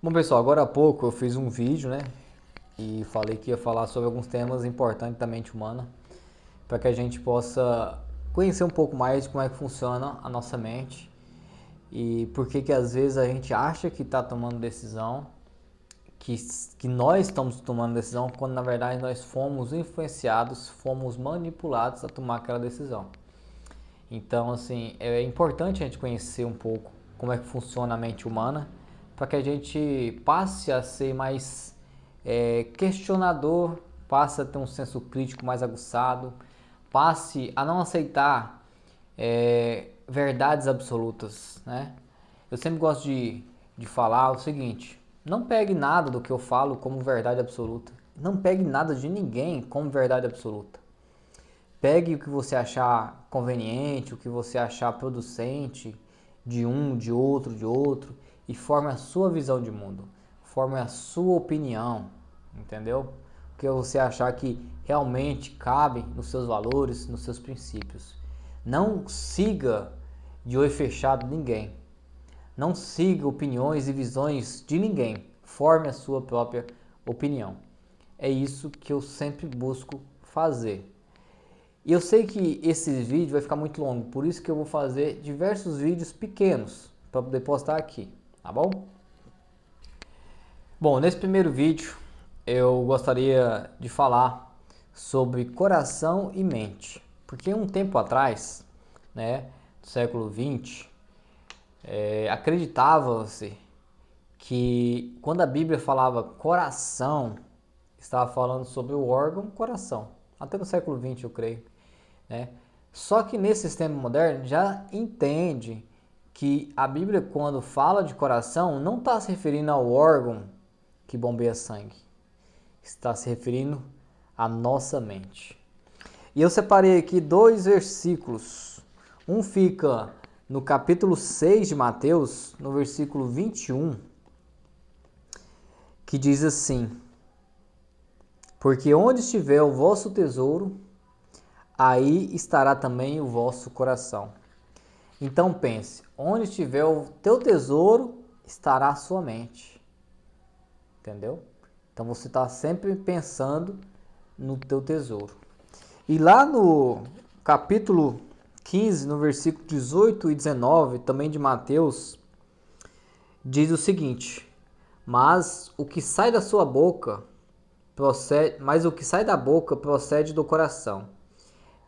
Bom, pessoal, agora há pouco eu fiz um vídeo, né? E falei que ia falar sobre alguns temas importantes da mente humana, para que a gente possa conhecer um pouco mais de como é que funciona a nossa mente e por que às vezes a gente acha que está tomando decisão, que, que nós estamos tomando decisão, quando na verdade nós fomos influenciados, fomos manipulados a tomar aquela decisão. Então, assim, é importante a gente conhecer um pouco como é que funciona a mente humana, para que a gente passe a ser mais questionador, passe a ter um senso crítico mais aguçado, passe a não aceitar verdades absolutas, né? Eu sempre gosto de falar o seguinte: não pegue nada do que eu falo como verdade absoluta, não pegue nada de ninguém como verdade absoluta. Pegue o que você achar conveniente, o que você achar producente de um, de outro e forme a sua visão de mundo, forme a sua opinião, entendeu? O que você achar que realmente cabe nos seus valores, nos seus princípios. Não siga de olho fechado ninguém. Não siga opiniões e visões de ninguém. Forme a sua própria opinião. É isso que eu sempre busco fazer. E eu sei que esse vídeo vai ficar muito longo, por isso que eu vou fazer diversos vídeos pequenos para poder postar aqui, tá bom? Bom, nesse primeiro vídeo eu gostaria de falar sobre coração e mente, porque um tempo atrás, né, do século XX, acreditava-se que quando a Bíblia falava coração, estava falando sobre o órgão coração, até no século XX eu creio, né? Só que nesse sistema moderno já entende que a Bíblia, quando fala de coração, não está se referindo ao órgão que bombeia sangue, está se referindo à nossa mente. E eu separei aqui dois versículos. Um fica no capítulo 6 de Mateus, no versículo 21, que diz assim: porque onde estiver o vosso tesouro, aí estará também o vosso coração. Então pense, onde estiver o teu tesouro, estará a sua mente. Entendeu? Então você está sempre pensando no teu tesouro. E lá no capítulo 15, no versículo 18 e 19, também de Mateus, diz o seguinte: mas o que sai da sua boca procede do coração,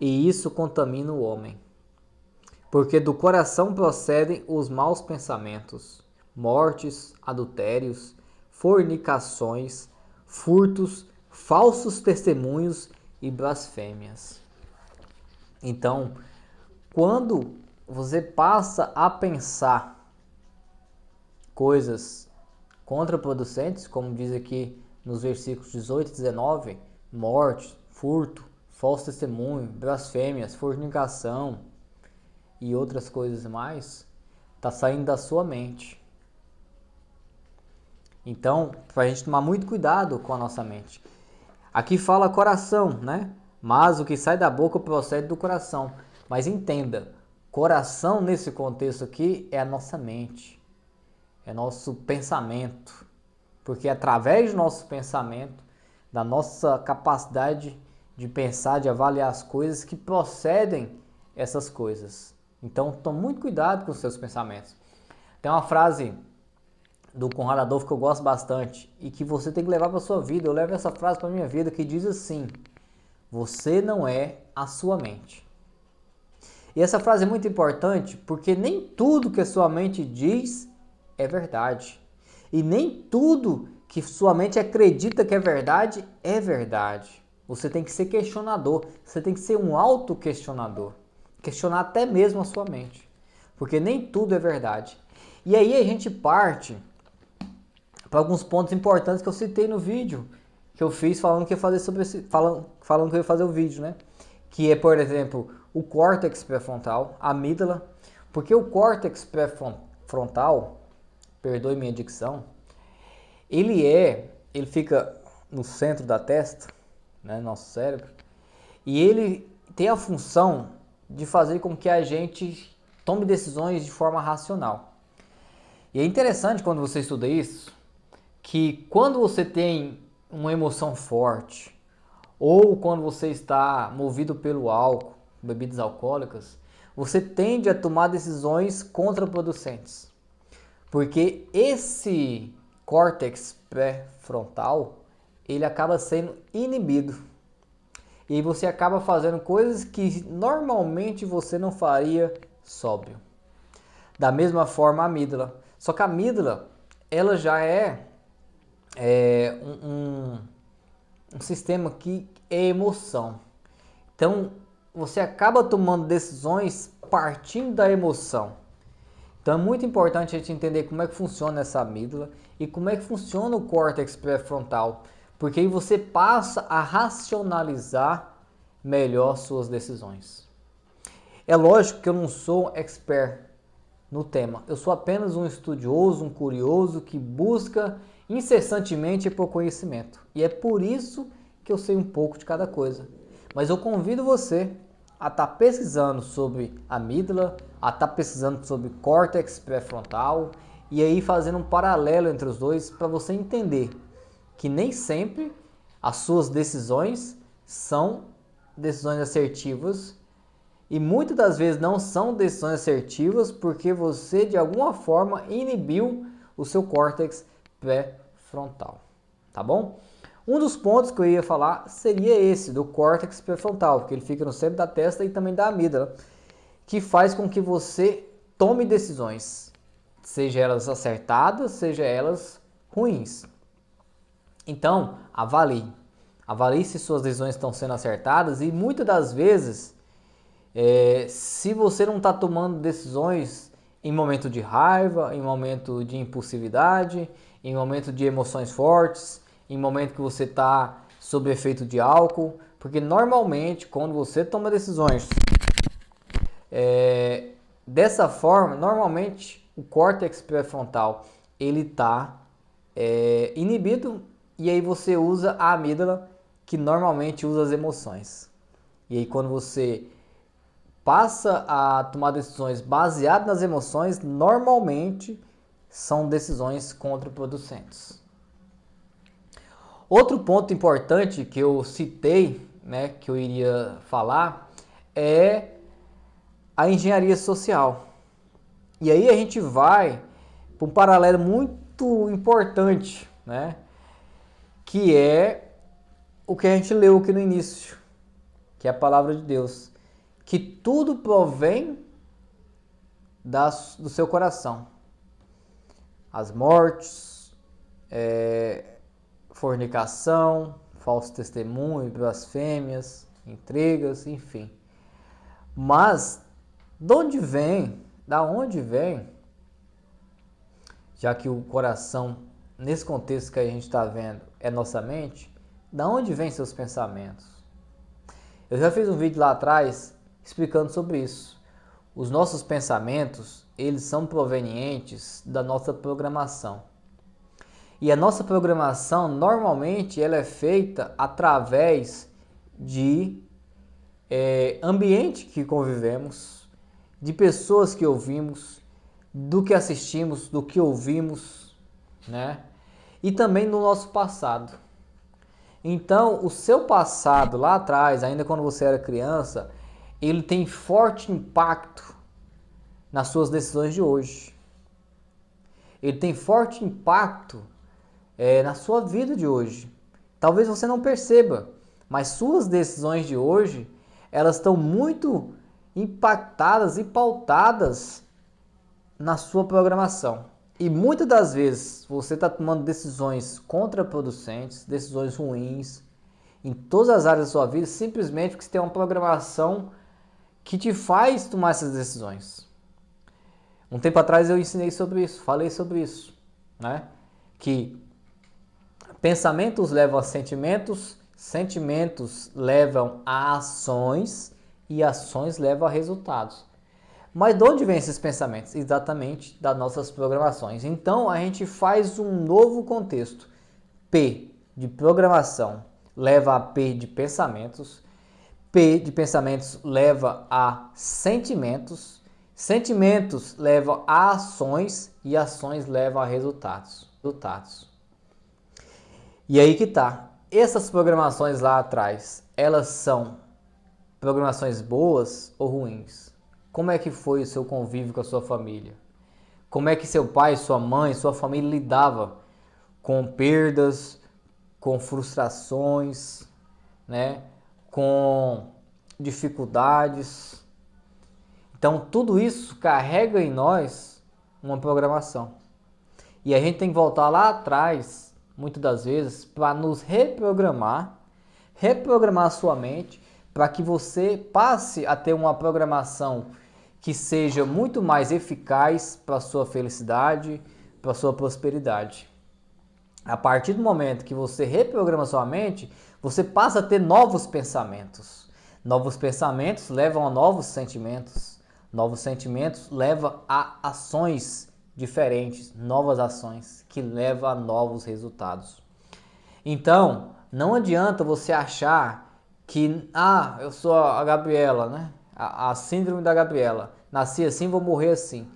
e isso contamina o homem. Porque do coração procedem os maus pensamentos, mortes, adultérios, fornicações, furtos, falsos testemunhos e blasfêmias. Então, quando você passa a pensar coisas contraproducentes, como diz aqui nos versículos 18 e 19, morte, furto, falso testemunho, blasfêmias, fornicação e outras coisas mais, está saindo da sua mente. Então, para a gente tomar muito cuidado com a nossa mente. Aqui fala coração, né? Mas o que sai da boca procede do coração. Mas entenda, coração nesse contexto aqui é a nossa mente, é nosso pensamento. Porque através do nosso pensamento, da nossa capacidade de pensar, de avaliar as coisas, que procedem essas coisas. Então, tome muito cuidado com os seus pensamentos. Tem uma frase do Conrado Adolfo que eu gosto bastante e que você tem que levar para a sua vida. Eu levo essa frase para a minha vida, que diz assim: você não é a sua mente. E essa frase é muito importante porque nem tudo que a sua mente diz é verdade. E nem tudo que sua mente acredita que é verdade é verdade. Você tem que ser questionador, você tem que ser um auto-questionador. Questionar até mesmo a sua mente, porque nem tudo é verdade. E aí a gente parte para alguns pontos importantes que eu citei no vídeo que eu fiz falando que ia fazer sobre falando que eu ia fazer o vídeo, né? Que é, por exemplo, o córtex pré-frontal, a amígdala, porque o córtex pré-frontal, perdoe minha dicção, ele fica no centro da testa, né, nosso cérebro, e ele tem a função de fazer com que a gente tome decisões de forma racional. E é interessante quando você estuda isso, que quando você tem uma emoção forte ou quando você está movido pelo álcool, bebidas alcoólicas, você tende a tomar decisões contraproducentes. Porque esse córtex pré-frontal, ele acaba sendo inibido. E você acaba fazendo coisas que normalmente você não faria sóbrio. Da mesma forma a amígdala. Só que a amígdala, ela já um sistema que é emoção. Então, você acaba tomando decisões partindo da emoção. Então, é muito importante a gente entender como é que funciona essa amígdala e como é que funciona o córtex pré-frontal, porque aí você passa a racionalizar melhor suas decisões. É lógico que eu não sou expert no tema, eu sou apenas um estudioso, um curioso que busca incessantemente por conhecimento. E é por isso que eu sei um pouco de cada coisa. Mas eu convido você a estar pesquisando sobre amígdala, a estar pesquisando sobre córtex pré-frontal e aí fazendo um paralelo entre os dois para você entender que nem sempre as suas decisões são decisões assertivas e muitas das vezes não são decisões assertivas porque você de alguma forma inibiu o seu córtex pré-frontal, tá bom? Um dos pontos que eu ia falar seria esse, do córtex pré-frontal, porque ele fica no centro da testa e também da amígdala, que faz com que você tome decisões, seja elas acertadas, seja elas ruins. Então, avalie. Avalie se suas decisões estão sendo acertadas e muitas das vezes, se você não está tomando decisões em momento de raiva, em momento de impulsividade, em momento de emoções fortes, em momento que você está sob efeito de álcool, porque normalmente quando você toma decisões dessa forma, normalmente o córtex pré-frontal ele está inibido e aí você usa a amígdala que normalmente usa as emoções. E aí quando você passa a tomar decisões baseadas nas emoções, normalmente são decisões contraproducentes. Outro ponto importante que eu citei, né, que eu iria falar, é a engenharia social. E aí a gente vai para um paralelo muito importante, né, que é o que a gente leu aqui no início, que é a palavra de Deus, que tudo provém do seu coração. As mortes, fornicação, falso testemunho, blasfêmias, intrigas, enfim. Mas, de onde vem, já que o coração, nesse contexto que a gente está vendo, é nossa mente, da onde vem seus pensamentos? Eu já fiz um vídeo lá atrás explicando sobre isso. Os nossos pensamentos, eles são provenientes da nossa programação. E a nossa programação, normalmente, ela é feita através de ambiente que convivemos, de pessoas que ouvimos, do que assistimos, do que ouvimos, né? E também do nosso passado. Então, o seu passado lá atrás, ainda quando você era criança, ele tem forte impacto nas suas decisões de hoje. Ele tem forte impacto na sua vida de hoje. Talvez você não perceba, mas suas decisões de hoje, elas estão muito impactadas e pautadas na sua programação. E muitas das vezes você está tomando decisões contraproducentes, decisões ruins, em todas as áreas da sua vida, simplesmente porque você tem uma programação que te faz tomar essas decisões. Um tempo atrás eu ensinei sobre isso, falei sobre isso, né? Que pensamentos levam a sentimentos, sentimentos levam a ações e ações levam a resultados. Mas de onde vêm esses pensamentos? Exatamente das nossas programações. Então a gente faz um novo contexto. P de programação leva a P de pensamentos. P de pensamentos leva a sentimentos. Sentimentos levam a ações e ações levam a resultados. E aí que tá. Essas programações lá atrás, elas são programações boas ou ruins? Como é que foi o seu convívio com a sua família? Como é que seu pai, sua mãe, sua família lidava com perdas, com frustrações, né? Com dificuldades? Então, tudo isso carrega em nós uma programação. E a gente tem que voltar lá atrás, muitas das vezes, para nos reprogramar, reprogramar a sua mente, para que você passe a ter uma programação que seja muito mais eficaz para a sua felicidade, para a sua prosperidade. A partir do momento que você reprograma sua mente, você passa a ter novos pensamentos. Novos pensamentos levam a novos sentimentos. Novos sentimentos levam a ações diferentes, novas ações que levam a novos resultados. Então, não adianta você achar que, eu sou a Gabriela, né? A síndrome da Gabriela. Nasci assim, vou morrer assim.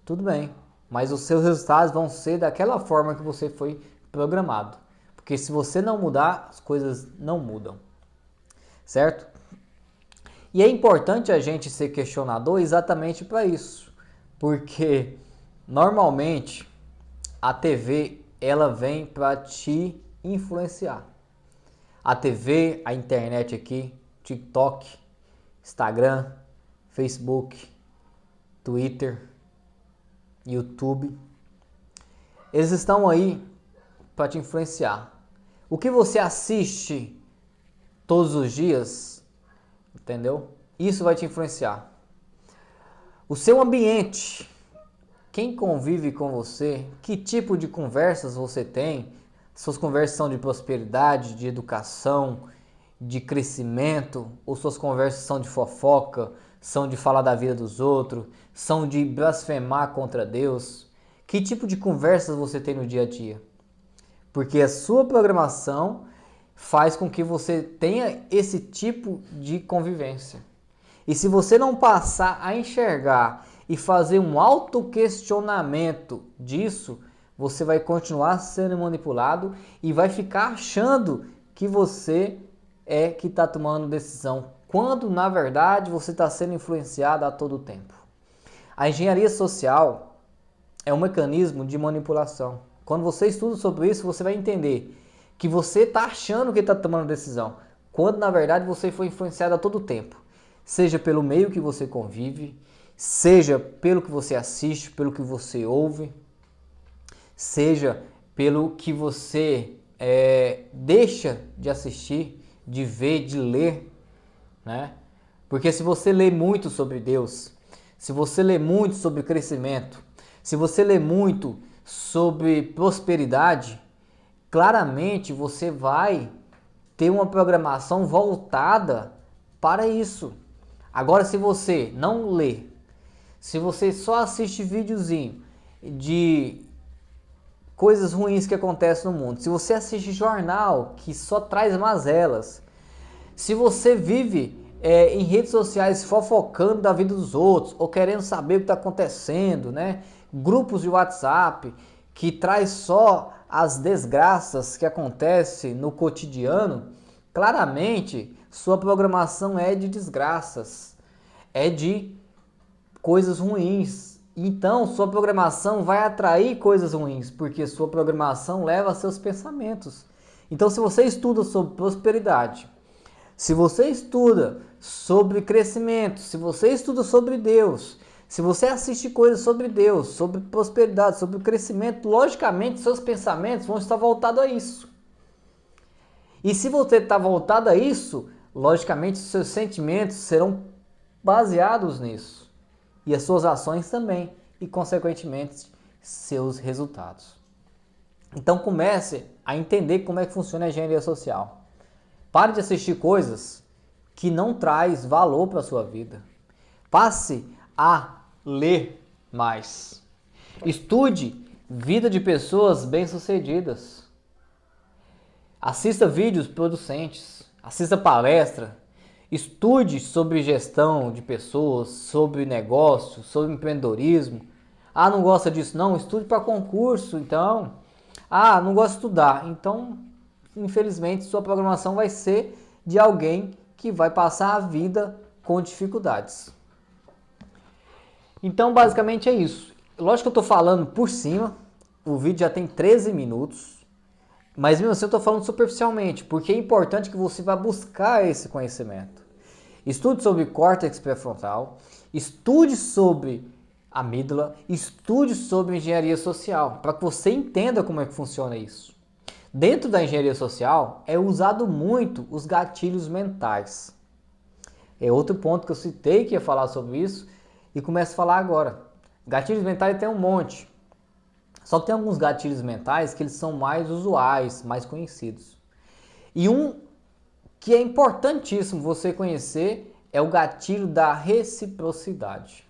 Tudo bem, mas os seus resultados vão ser daquela forma que você foi programado. Porque se você não mudar, as coisas não mudam. Certo? E é importante a gente ser questionador exatamente para isso. Porque normalmente a TV ela vem para te influenciar. A TV, a internet aqui, TikTok, Instagram, Facebook, Twitter, YouTube, eles estão aí para te influenciar. O que você assiste todos os dias, entendeu? Isso vai te influenciar. O seu ambiente, quem convive com você, que tipo de conversas você tem, suas conversas são de prosperidade, de educação, de crescimento, ou suas conversas são de fofoca, são de falar da vida dos outros, são de blasfemar contra Deus? Que tipo de conversas você tem no dia a dia? Porque a sua programação faz com que você tenha esse tipo de convivência. E se você não passar a enxergar e fazer um autoquestionamento disso, você vai continuar sendo manipulado e vai ficar achando que você é que está tomando decisão, quando na verdade você está sendo influenciado a todo tempo. A engenharia social é um mecanismo de manipulação. Quando você estuda sobre isso, você vai entender que você está achando que está tomando decisão, quando na verdade você foi influenciado a todo tempo. Seja pelo meio que você convive, seja pelo que você assiste, pelo que você ouve, seja pelo que você deixa de assistir, de ver, de ler, né? Porque se você lê muito sobre Deus, se você lê muito sobre crescimento, se você lê muito sobre prosperidade, claramente você vai ter uma programação voltada para isso. Agora, se você não lê, se você só assiste videozinho de coisas ruins que acontecem no mundo, se você assiste jornal que só traz mazelas, se você vive em redes sociais fofocando da vida dos outros ou querendo saber o que está acontecendo, né? Grupos de WhatsApp que traz só as desgraças que acontecem no cotidiano, claramente sua programação é de desgraças, é de coisas ruins. Então sua programação vai atrair coisas ruins, porque sua programação leva a seus pensamentos. Então se você estuda sobre prosperidade, se você estuda sobre crescimento, se você estuda sobre Deus, se você assiste coisas sobre Deus, sobre prosperidade, sobre crescimento, logicamente seus pensamentos vão estar voltados a isso. E se você está voltado a isso, logicamente seus sentimentos serão baseados nisso. E as suas ações também, e consequentemente seus resultados. Então comece a entender como é que funciona a engenharia social. Pare de assistir coisas que não traz valor para a sua vida. Passe a ler mais. Estude vida de pessoas bem-sucedidas. Assista vídeos producentes. Assista palestra. Estude sobre gestão de pessoas, sobre negócio, sobre empreendedorismo. Não gosta disso não? Estude para concurso, então. Não gosta de estudar. Então, infelizmente sua programação vai ser de alguém que vai passar a vida com dificuldades. Então, basicamente é isso. Lógico que eu estou falando por cima, o vídeo já tem 13 minutos, mas mesmo assim eu estou falando superficialmente, porque é importante que você vá buscar esse conhecimento. Estude sobre córtex pré-frontal, estude sobre amígdala, estude sobre engenharia social, para que você entenda como é que funciona isso. Dentro da engenharia social é usado muito os gatilhos mentais. É outro ponto que eu citei que ia falar sobre isso e começo a falar agora. Gatilhos mentais tem um monte. Só que tem alguns gatilhos mentais que eles são mais usuais, mais conhecidos. E um que é importantíssimo você conhecer é o gatilho da reciprocidade.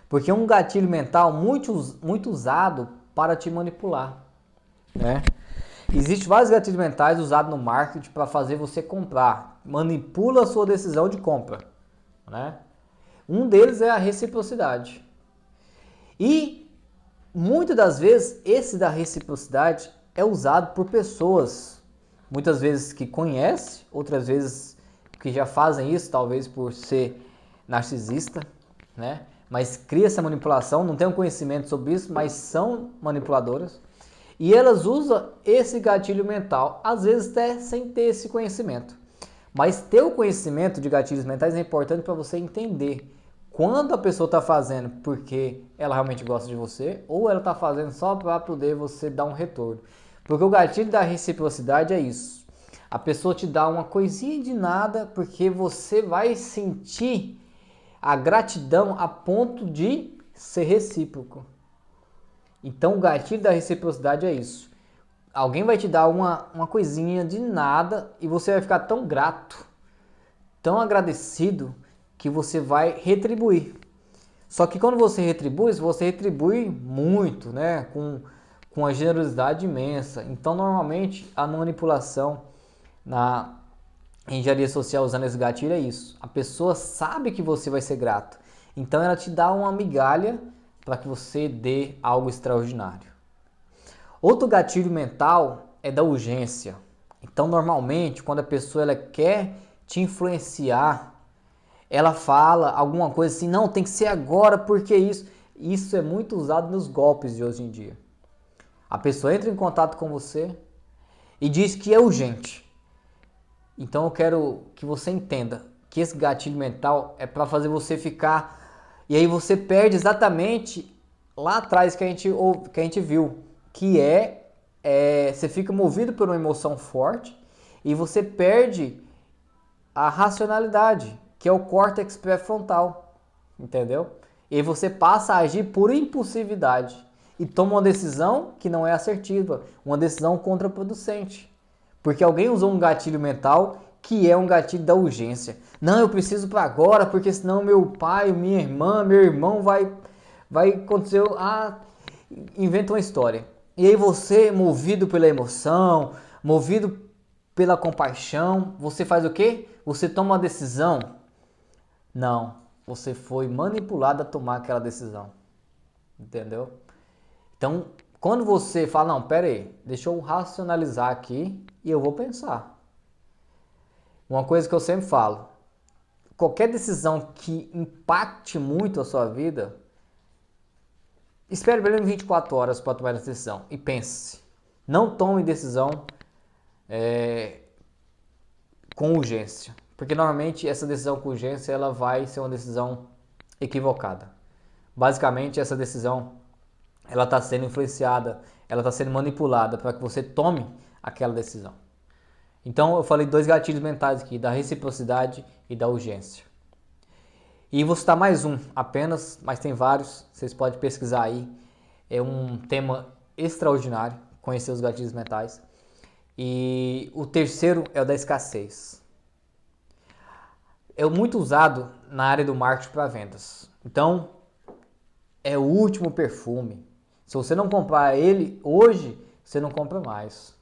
Porque é um gatilho mental muito usado para te manipular, né? Existem vários gatilhos mentais usados no marketing para fazer você comprar. Manipula a sua decisão de compra, né? Um deles é a reciprocidade. E muitas das vezes esse da reciprocidade é usado por pessoas, muitas vezes que conhecem, outras vezes que já fazem isso, talvez por ser narcisista, né? Mas cria essa manipulação, não tem um conhecimento sobre isso, mas são manipuladoras. E elas usam esse gatilho mental, às vezes até sem ter esse conhecimento. Mas ter o conhecimento de gatilhos mentais é importante para você entender quando a pessoa está fazendo porque ela realmente gosta de você ou ela está fazendo só para poder você dar um retorno. Porque o gatilho da reciprocidade é isso. A pessoa te dá uma coisinha de nada porque você vai sentir a gratidão a ponto de ser recíproco. Então o gatilho da reciprocidade é isso. Alguém vai te dar uma coisinha de nada e você vai ficar tão grato, tão agradecido, que você vai retribuir. Só que quando você retribui muito, né? Com uma generosidade imensa. Então normalmente a manipulação na engenharia social usando esse gatilho é isso. A pessoa sabe que você vai ser grato. Então ela te dá uma migalha para que você dê algo extraordinário. Outro gatilho mental é da urgência. Então, normalmente, quando a pessoa ela quer te influenciar, ela fala alguma coisa assim, não, tem que ser agora, porque isso. Isso é muito usado nos golpes de hoje em dia. A pessoa entra em contato com você e diz que é urgente. Então, eu quero que você entenda que esse gatilho mental é para fazer você ficar. E aí você perde exatamente lá atrás que a gente viu, que você fica movido por uma emoção forte e você perde a racionalidade, que é o córtex pré-frontal, entendeu? E aí você passa a agir por impulsividade e toma uma decisão que não é assertiva, uma decisão contraproducente, porque alguém usou um gatilho mental que é um gatilho da urgência. Não, eu preciso para agora, porque senão meu pai, minha irmã, meu irmão vai acontecer, inventa uma história. E aí você, movido pela emoção, movido pela compaixão, você faz o quê? Você toma uma decisão? Não, você foi manipulado a tomar aquela decisão. Entendeu? Então, quando você fala, não, pera aí, deixa eu racionalizar aqui e eu vou pensar. Uma coisa que eu sempre falo, qualquer decisão que impacte muito a sua vida, espere pelo menos 24 horas para tomar essa decisão e pense. Não tome decisão com urgência, porque normalmente essa decisão com urgência ela vai ser uma decisão equivocada. Basicamente essa decisão ela está sendo influenciada, ela está sendo manipulada para que você tome aquela decisão. Então eu falei dois gatilhos mentais aqui, da reciprocidade e da urgência. E vou citar mais um apenas, mas tem vários, vocês podem pesquisar aí. É um tema extraordinário, conhecer os gatilhos mentais. E o terceiro é o da escassez. É muito usado na área do marketing para vendas. Então, é o último perfume. Se você não comprar ele hoje, você não compra mais.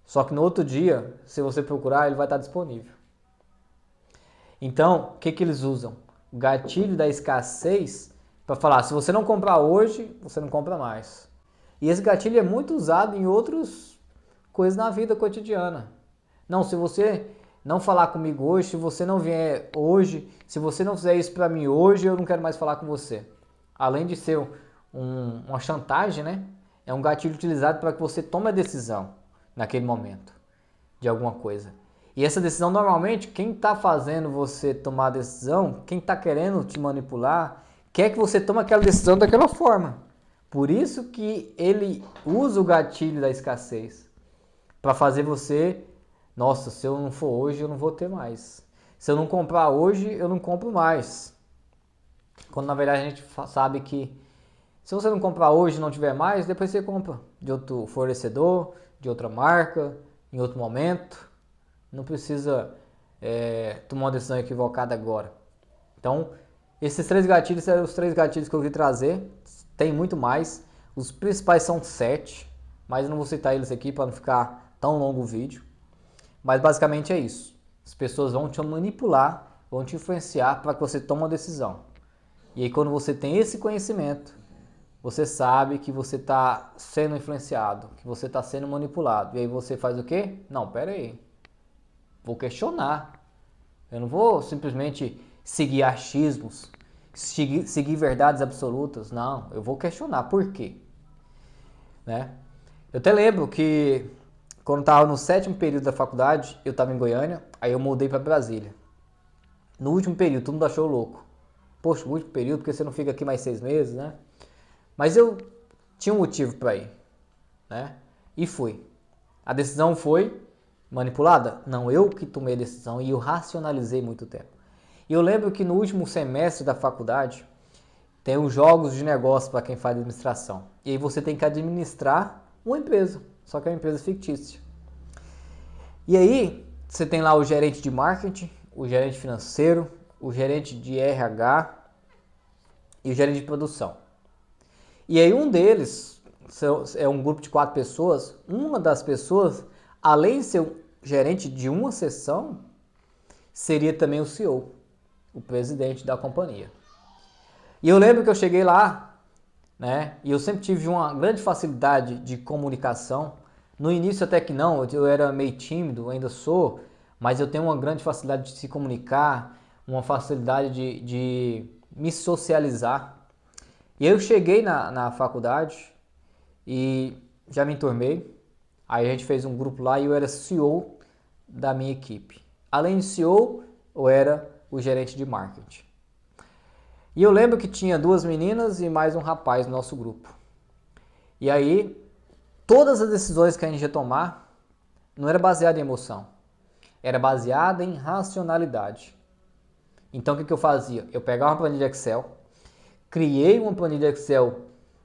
Só que no outro dia, se você procurar, ele vai estar disponível. Então, o que eles usam? O gatilho da escassez para falar, se você não comprar hoje, você não compra mais. E esse gatilho é muito usado em outros coisas na vida cotidiana. Não, se você não falar comigo hoje, se você não vier hoje, se você não fizer isso para mim hoje, eu não quero mais falar com você. Além de ser uma chantagem, né? É um gatilho utilizado para que você tome a decisão naquele momento de alguma coisa. E essa decisão, normalmente, quem está fazendo você tomar a decisão, quem está querendo te manipular, quer que você tome aquela decisão daquela forma. Por isso que ele usa o gatilho da escassez para fazer você, nossa, se eu não for hoje, eu não vou ter mais. Se eu não comprar hoje, eu não compro mais. Quando na verdade a gente sabe que se você não comprar hoje e não tiver mais, depois você compra de outro fornecedor, de outra marca, em outro momento. Não precisa tomar uma decisão equivocada agora. Então, esses 3 gatilhos eram os 3 gatilhos que eu quis trazer. Tem muito mais. Os principais são 7, mas eu não vou citar eles aqui para não ficar tão longo o vídeo. Mas basicamente é isso. As pessoas vão te manipular, vão te influenciar para que você tome uma decisão. E aí quando você tem esse conhecimento, você sabe que você está sendo influenciado, que você está sendo manipulado. E aí você faz o quê? Não, pera aí. Vou questionar. Eu não vou simplesmente seguir achismos, seguir verdades absolutas. Não, eu vou questionar. Por quê? Né? Eu até lembro que quando estava no 7º período da faculdade, eu estava em Goiânia, aí eu mudei para Brasília. No último período, todo mundo achou louco. Poxa, o último período, porque você não fica aqui mais 6 meses, né? Mas eu tinha um motivo para ir, né? E fui. A decisão foi manipulada? Não, eu que tomei a decisão e eu racionalizei muito tempo. E eu lembro que no último semestre da faculdade tem os jogos de negócio para quem faz administração. E aí você tem que administrar uma empresa, só que é uma empresa fictícia. E aí você tem lá o gerente de marketing, o gerente financeiro, o gerente de RH e o gerente de produção. E aí um deles, é um grupo de 4 pessoas, uma das pessoas, além de ser o gerente de uma seção, seria também o CEO, o presidente da companhia. E eu lembro que eu cheguei lá, né, e eu sempre tive uma grande facilidade de comunicação. No início até que não, eu era meio tímido, ainda sou, mas eu tenho uma grande facilidade de se comunicar, uma facilidade de me socializar. E eu cheguei na faculdade e já me enturmei. Aí a gente fez um grupo lá e eu era CEO da minha equipe. Além de CEO, eu era o gerente de marketing. E eu lembro que tinha 2 meninas e mais um rapaz no nosso grupo. E aí, todas as decisões que a gente ia tomar não era baseada em emoção. Era baseada em racionalidade. Então o que eu fazia? Eu pegava uma planilha Excel, criei uma planilha Excel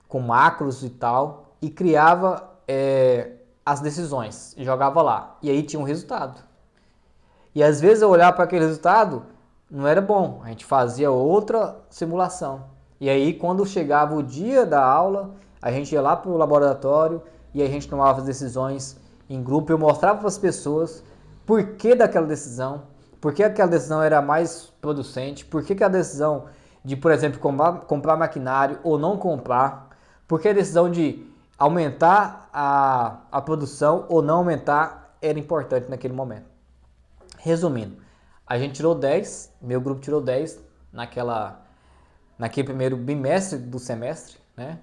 com macros e tal, e criava as decisões, e jogava lá. E aí tinha um resultado. E às vezes eu olhava para aquele resultado, não era bom, a gente fazia outra simulação. E aí quando chegava o dia da aula, a gente ia lá para o laboratório e a gente tomava as decisões em grupo. Eu mostrava para as pessoas por que daquela decisão, por que aquela decisão era mais producente, por que a decisão de, por exemplo, comprar maquinário ou não comprar, por que a decisão de aumentar a produção ou não aumentar era importante naquele momento. Resumindo, a gente tirou 10, meu grupo tirou 10 naquele primeiro bimestre do semestre, né?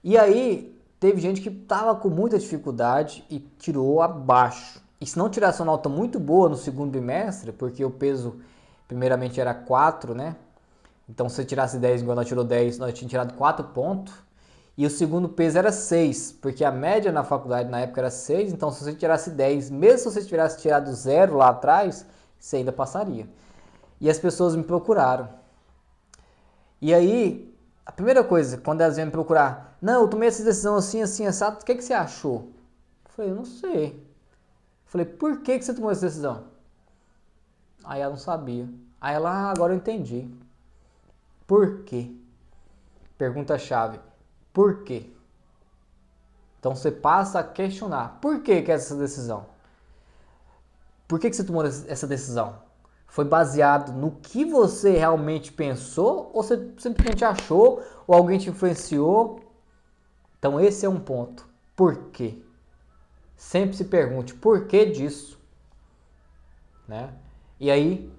E aí teve gente que estava com muita dificuldade e tirou abaixo. E se não tirasse uma nota muito boa no segundo bimestre, porque o peso primeiramente era 4, né? Então se você tirasse 10, igual nós tirou 10, nós tínhamos tirado 4 pontos. E o segundo peso era 6, porque a média na faculdade na época era 6, então se você tirasse 10, mesmo se você tivesse tirado 0 lá atrás, você ainda passaria. E as pessoas me procuraram. E aí, a primeira coisa, quando elas vêm me procurar, não, eu tomei essa decisão assim, assim, assado, o que você achou? Eu falei, eu não sei. Eu falei, por que você tomou essa decisão? Aí ela não sabia. Aí ela, agora eu entendi. Por quê? Pergunta-chave. Por quê? Então você passa a questionar. Por que é essa decisão? Por que você tomou essa decisão? Foi baseado no que você realmente pensou ou você simplesmente achou ou alguém te influenciou? Então esse é um ponto. Por quê? sempre se pergunte por que disso, né? E aí,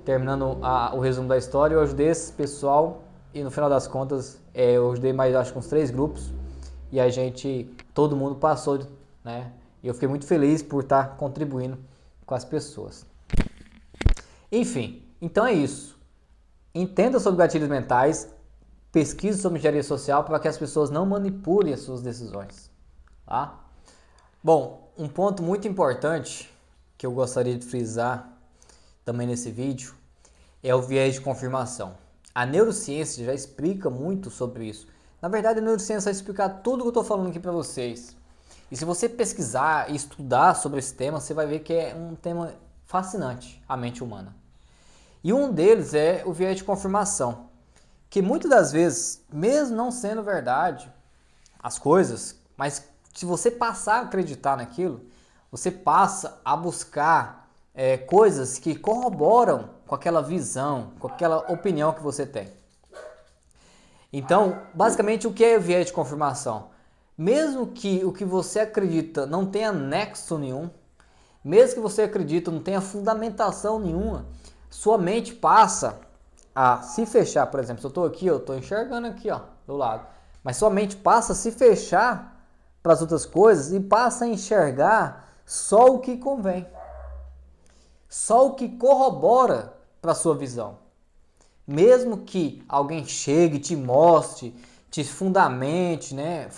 terminando o resumo da história, eu ajudei esse pessoal e no final das contas eu ajudei mais, acho que uns 3 grupos e todo mundo passou, né? E eu fiquei muito feliz por estar contribuindo com as pessoas. Enfim, então é isso. Entenda sobre gatilhos mentais, pesquise sobre engenharia social para que as pessoas não manipulem as suas decisões, tá? Bom, um ponto muito importante que eu gostaria de frisar também nesse vídeo é o viés de confirmação. A neurociência já explica muito sobre isso. Na verdade, a neurociência vai explicar tudo que eu estou falando aqui para vocês. E se você pesquisar e estudar sobre esse tema, você vai ver que é um tema fascinante, a mente humana. E um deles é o viés de confirmação, que muitas das vezes, mesmo não sendo verdade as coisas, mas se você passar a acreditar naquilo, você passa a buscar coisas que corroboram com aquela visão, com aquela opinião que você tem. Então, basicamente, o que é o viés de confirmação? Mesmo que o que você acredita não tenha nexo nenhum, mesmo que você acredita não tenha fundamentação nenhuma, sua mente passa a se fechar. Por exemplo, se eu estou aqui, eu estou enxergando aqui, ó, do lado, mas sua mente passa a se fechar para as outras coisas e passa a enxergar só o que convém, só o que corrobora para a sua visão. Mesmo que alguém chegue, te mostre, te fundamente, né?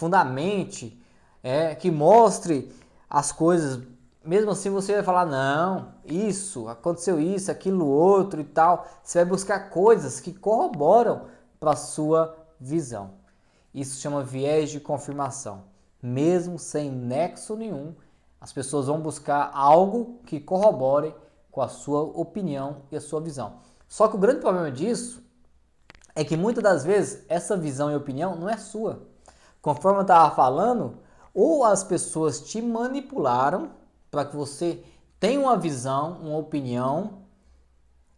Que mostre as coisas, mesmo assim você vai falar, não, isso, aconteceu isso, aquilo outro e tal. Você vai buscar coisas que corroboram para a sua visão. Isso chama viés de confirmação. Mesmo sem nexo nenhum, as pessoas vão buscar algo que corrobore com a sua opinião e a sua visão. Só que o grande problema disso é que muitas das vezes essa visão e opinião não é sua. Conforme eu estava falando, ou as pessoas te manipularam para que você tenha uma visão, uma opinião,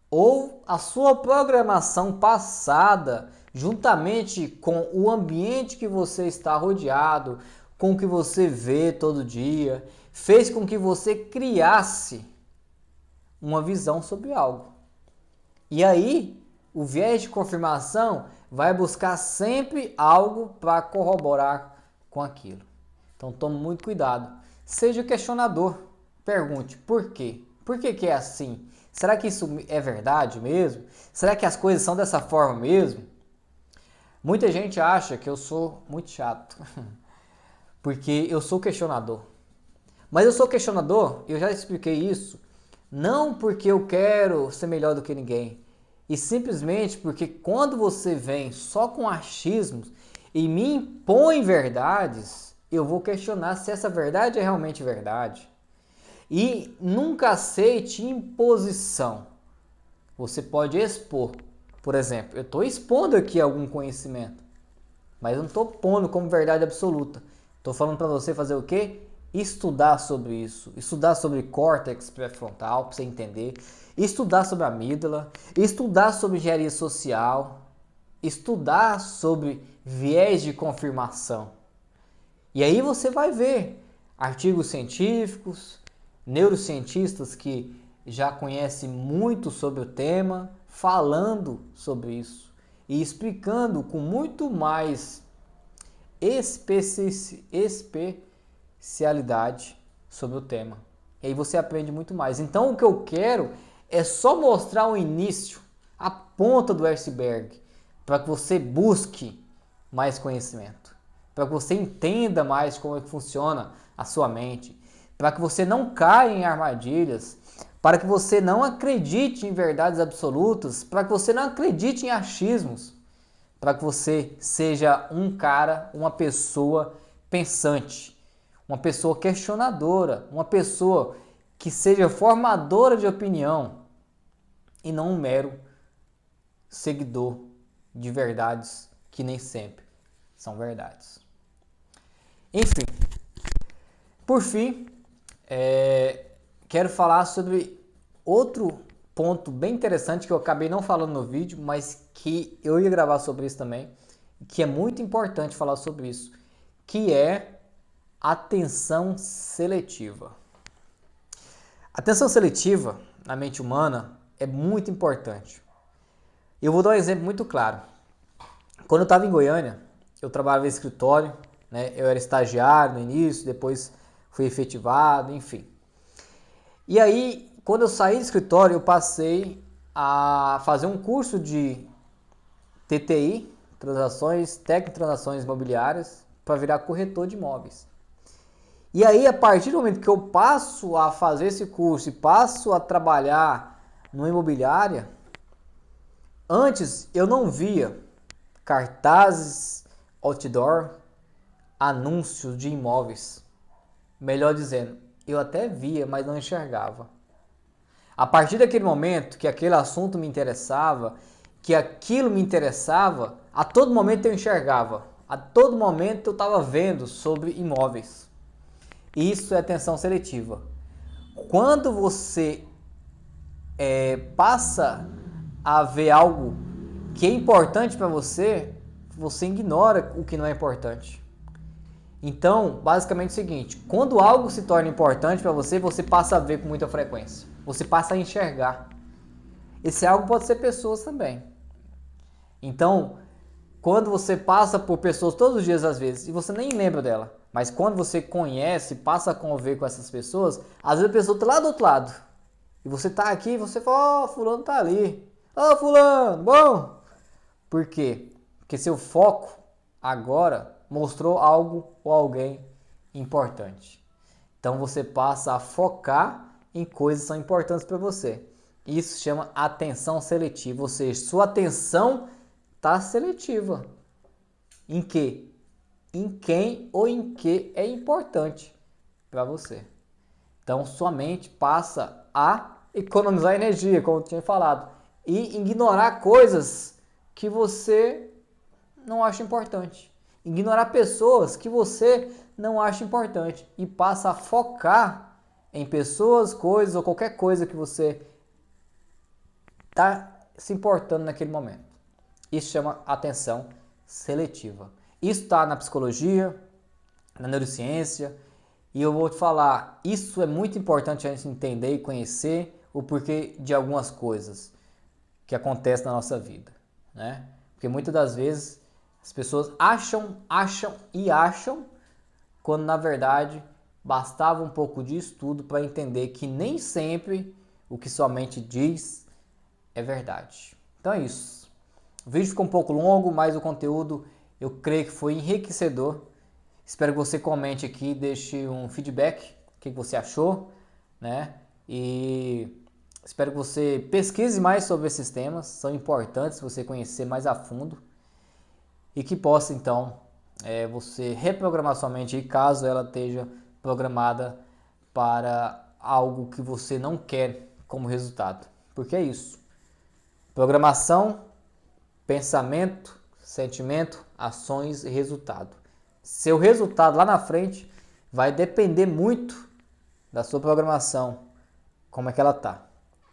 ou a sua programação passada, juntamente com o ambiente que você está rodeado, com o que você vê todo dia, fez com que você criasse uma visão sobre algo. E aí, o viés de confirmação vai buscar sempre algo para corroborar com aquilo. Então, tome muito cuidado. Seja questionador. Pergunte, por quê? Por que que é assim? Será que isso é verdade mesmo? Será que as coisas são dessa forma mesmo? Muita gente acha que eu sou muito chato, porque eu sou questionador. Mas eu sou questionador, eu já expliquei isso, não porque eu quero ser melhor do que ninguém, e simplesmente porque quando você vem só com achismos e me impõe verdades, eu vou questionar se essa verdade é realmente verdade. E nunca aceite imposição. Você pode expor. Por exemplo, eu estou expondo aqui algum conhecimento, mas eu não estou pondo como verdade absoluta. Estou falando para você fazer o quê? Estudar sobre isso. Estudar sobre córtex pré-frontal, para você entender. Estudar sobre a amígdala. Estudar sobre engenharia social. Estudar sobre viés de confirmação. E aí você vai ver artigos científicos, neurocientistas que já conhecem muito sobre o tema, falando sobre isso e explicando com muito mais especialidade sobre o tema. E aí você aprende muito mais. Então o que eu quero é só mostrar o início, a ponta do iceberg, para que você busque mais conhecimento, para que você entenda mais como é que funciona a sua mente, para que você não caia em armadilhas, para que você não acredite em verdades absolutas, para que você não acredite em achismos, para que você seja um cara, uma pessoa pensante, uma pessoa questionadora, uma pessoa que seja formadora de opinião e não um mero seguidor de verdades que nem sempre são verdades. Enfim, por fim, quero falar sobre outro ponto bem interessante que eu acabei não falando no vídeo, mas que eu ia gravar sobre isso também, que é muito importante falar sobre isso, que é atenção seletiva. Atenção seletiva na mente humana é muito importante. Eu vou dar um exemplo muito claro. Quando eu estava em Goiânia, eu trabalhava em escritório, né? Eu era estagiário no início, depois fui efetivado, enfim. E aí, quando eu saí do escritório, eu passei a fazer um curso de TTI, técnico de transações imobiliárias, para virar corretor de imóveis. E aí, a partir do momento que eu passo a fazer esse curso e passo a trabalhar numa imobiliária, antes eu não via cartazes, outdoor, anúncios de imóveis. Melhor dizendo, eu até via, mas não enxergava. A partir daquele momento que aquele assunto me interessava, que aquilo me interessava, a todo momento eu enxergava. A todo momento eu estava vendo sobre imóveis. Isso é atenção seletiva. Quando você passa a ver algo que é importante para você, você ignora o que não é importante. Então, basicamente é o seguinte, quando algo se torna importante para você, você passa a ver com muita frequência. Você passa a enxergar. Esse algo pode ser pessoas também. Então, quando você passa por pessoas todos os dias às vezes, e você nem lembra dela, mas quando você conhece, passa a conviver com essas pessoas, às vezes a pessoa está lá do outro lado. E você está aqui e você fala, ó, fulano está ali. Ó, fulano, bom. Por quê? Porque seu foco agora mostrou algo ou alguém importante. Então você passa a focar em coisas que são importantes para você. Isso se chama atenção seletiva, ou seja, sua atenção está seletiva. Em quê? Em quem ou em que é importante para você. Então sua mente passa a economizar energia, como eu tinha falado, e ignorar coisas que você não acha importante. Ignorar pessoas que você não acha importante e passa a focar em pessoas, coisas ou qualquer coisa que você está se importando naquele momento. Isso chama atenção seletiva. Isso está na psicologia, na neurociência, e eu vou te falar, isso é muito importante a gente entender e conhecer o porquê de algumas coisas que acontecem na nossa vida, né? Porque muitas das vezes as pessoas acham, quando na verdade bastava um pouco de estudo para entender que nem sempre o que sua mente diz é verdade. Então é isso. O vídeo ficou um pouco longo, mas o conteúdo eu creio que foi enriquecedor. Espero que você comente aqui, deixe um feedback, o que você achou, né? E espero que você pesquise mais sobre esses temas, são importantes você conhecer mais a fundo e que possa então você reprogramar sua mente caso ela esteja programada para algo que você não quer como resultado. Porque é isso. Programação, pensamento, sentimento, ações e resultado. Seu resultado lá na frente vai depender muito da sua programação, como é que ela tá.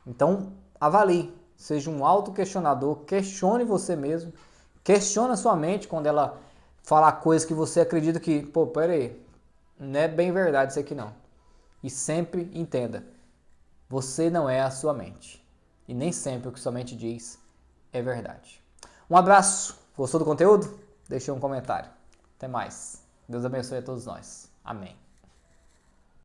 Então, avalie, seja um autoquestionador, questione você mesmo, questione a sua mente quando ela fala coisas que você acredita que, pô, pera aí, não é bem verdade isso aqui não. E sempre entenda, você não é a sua mente. E nem sempre o que sua mente diz é verdade. Um abraço, gostou do conteúdo? Deixe um comentário. Até mais. Deus abençoe a todos nós. Amém.